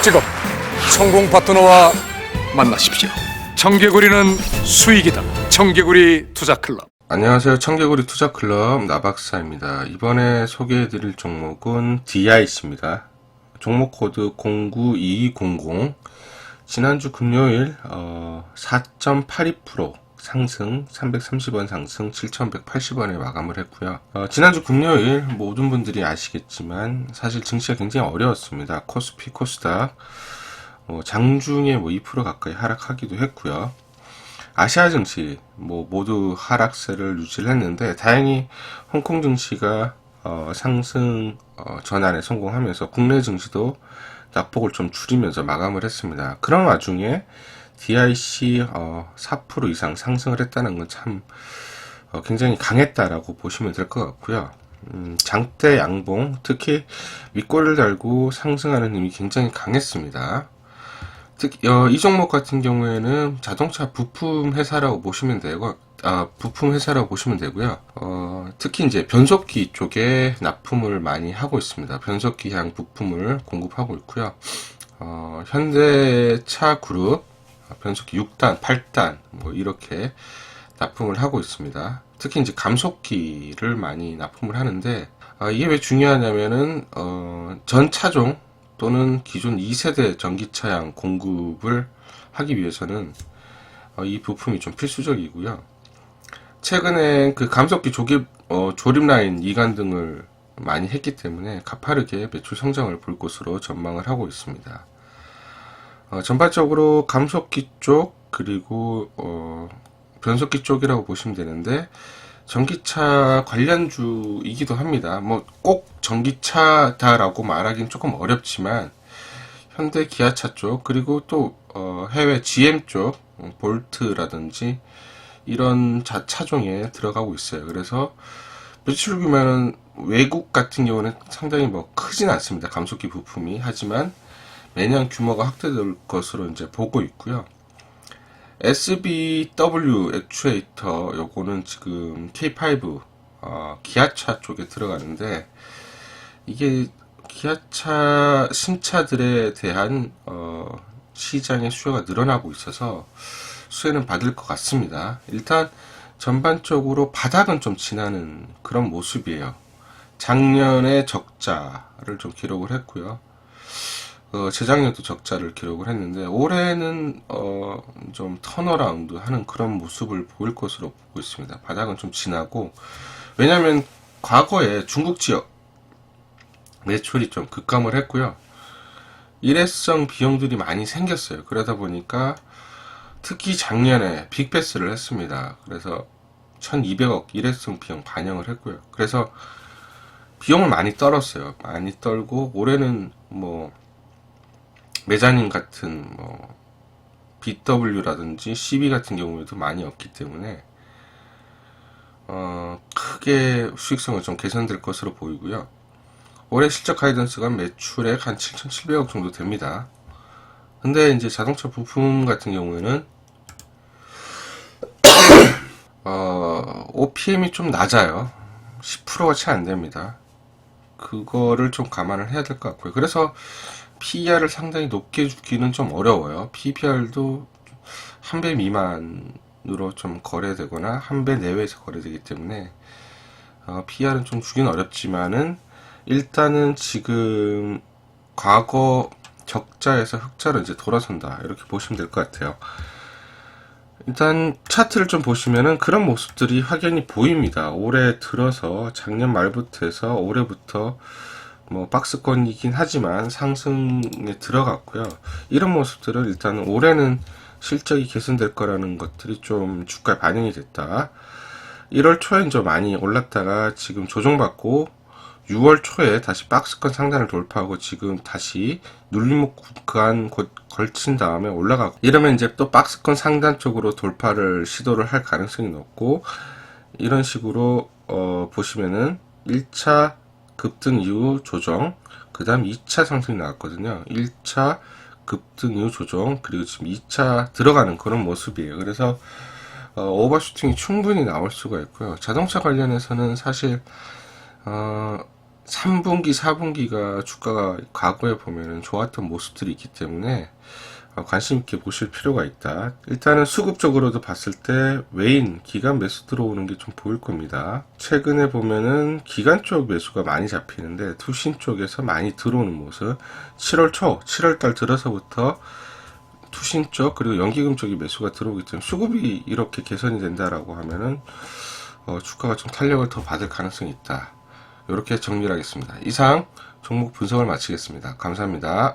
지금 성공 파트너와 만나십시오. 청개구리는 수익이다. 청개구리 투자클럽. 안녕하세요. 청개구리 투자클럽 나박사입니다. 이번에 소개해드릴 종목은 DIC입니다. 종목 코드 092200. 지난주 금요일 4.82% 상승, 330원 상승, 7,180원에 마감을 했고요. 지난주 금요일 모든 분들이 아시겠지만 사실 증시가 굉장히 어려웠습니다. 코스피, 코스닥 장중에 2% 가까이 하락하기도 했고요. 아시아 증시 모두 하락세를 유지를 했는데 다행히 홍콩 증시가 상승 전환에 성공하면서 국내 증시도 낙폭을 좀 줄이면서 마감을 했습니다. 그런 와중에 DIC 4% 이상 상승을 했다는 건 참 굉장히 강했다라고 보시면 될 것 같고요. 장대 양봉, 특히 윗골을 달고 상승하는 힘이 굉장히 강했습니다. 특히 이 종목 같은 경우에는 자동차 부품 회사라고 보시면 되고, 부품 회사라고 보시면 되고요. 특히 이제 변속기 쪽에 납품을 많이 하고 있습니다. 변속기향 부품을 공급하고 있고요. 현대차 그룹 변속기 6단, 8단 이렇게 납품을 하고 있습니다. 특히 이제 감속기를 많이 납품을 하는데 이게 왜 중요하냐면은 전 차종 또는 기존 2세대 전기차량 공급을 하기 위해서는 이 부품이 좀 필수적이고요. 최근에 그 감속기 조립 라인 이관 등을 많이 했기 때문에 가파르게 매출 성장을 볼 것으로 전망을 하고 있습니다. 전반적으로 감속기 쪽 그리고 변속기 쪽이라고 보시면 되는데 전기차 관련주이기도 합니다. 꼭 전기차다라고 말하기는 조금 어렵지만 현대 기아차 쪽 그리고 또 해외 GM 쪽 볼트라든지 이런 차종에 들어가고 있어요. 그래서 매출 규모는 외국 같은 경우는 상당히 크진 않습니다. 감속기 부품이. 하지만 매년 규모가 확대될 것으로 이제 보고 있고요. SBW 액추에이터 요거는 지금 K5 기아차 쪽에 들어가는데 이게 기아차 신차들에 대한 시장의 수요가 늘어나고 있어서 수혜는 받을 것 같습니다. 일단 전반적으로 바닥은 좀 지나는 그런 모습이에요. 작년에 적자를 좀 기록을 했고요. 재작년도 적자를 기록을 했는데 올해는 좀 턴어라운드 하는 그런 모습을 보일 것으로 보고 있습니다. 바닥은 좀 지나고, 왜냐하면 과거에 중국 지역 매출이 좀 급감을 했고요. 일회성 비용들이 많이 생겼어요. 그러다 보니까 특히 작년에 빅패스를 했습니다. 그래서 1200억 일회성 비용 반영을 했고요. 그래서 비용을 많이 떨었어요. 많이 떨고 올해는 메자닌 같은 BW라든지 CB 같은 경우에도 많이 없기 때문에 크게 수익성은 좀 개선될 것으로 보이고요. 올해 실적 가이던스가 매출액 한 7,700억 정도 됩니다. 근데 이제 자동차 부품 같은 경우에는 OPM이 좀 낮아요. 10%가 채 안 됩니다. 그거를 좀 감안을 해야 될 것 같고요. 그래서 PER을 상당히 높게 주기는 좀 어려워요. PBR도 한 배 미만으로 좀 거래되거나 한 배 내외에서 거래되기 때문에 PER은 좀 주기는 어렵지만은 일단은 지금 과거 적자에서 흑자로 이제 돌아선다 이렇게 보시면 될 것 같아요. 일단 차트를 좀 보시면은 그런 모습들이 확연히 보입니다. 올해 들어서 작년 말부터 해서 올해부터 박스권이긴 하지만 상승에 들어갔고요. 이런 모습들은 일단 올해는 실적이 개선될 거라는 것들이 좀 주가에 반영이 됐다. 1월 초에 이제 많이 올랐다가 지금 조정받고 6월 초에 다시 박스권 상단을 돌파하고 지금 다시 눌림목 구간 걸친 다음에 올라가고, 이러면 이제 또 박스권 상단 쪽으로 돌파를 시도를 할 가능성이 높고, 이런 식으로 보시면은 1차 급등 이후 조정, 그 다음 2차 상승이 나왔거든요. 1차 급등 이후 조정, 그리고 지금 2차 들어가는 그런 모습이에요. 그래서 오버슈팅이 충분히 나올 수가 있고요. 자동차 관련해서는 사실 3분기, 4분기가 주가가 과거에 보면은 좋았던 모습들이 있기 때문에 관심 있게 보실 필요가 있다. 일단은 수급적으로도 봤을 때 외인 기관 매수 들어오는 게 좀 보일 겁니다. 최근에 보면은 기관 쪽 매수가 많이 잡히는데 투신 쪽에서 많이 들어오는 모습. 7월 초, 7월 달 들어서부터 투신 쪽 그리고 연기금 쪽이 매수가 들어오기 때문에 수급이 이렇게 개선이 된다라고 하면은 주가가 좀 탄력을 더 받을 가능성이 있다. 이렇게 정리를 하겠습니다. 이상 종목 분석을 마치겠습니다. 감사합니다.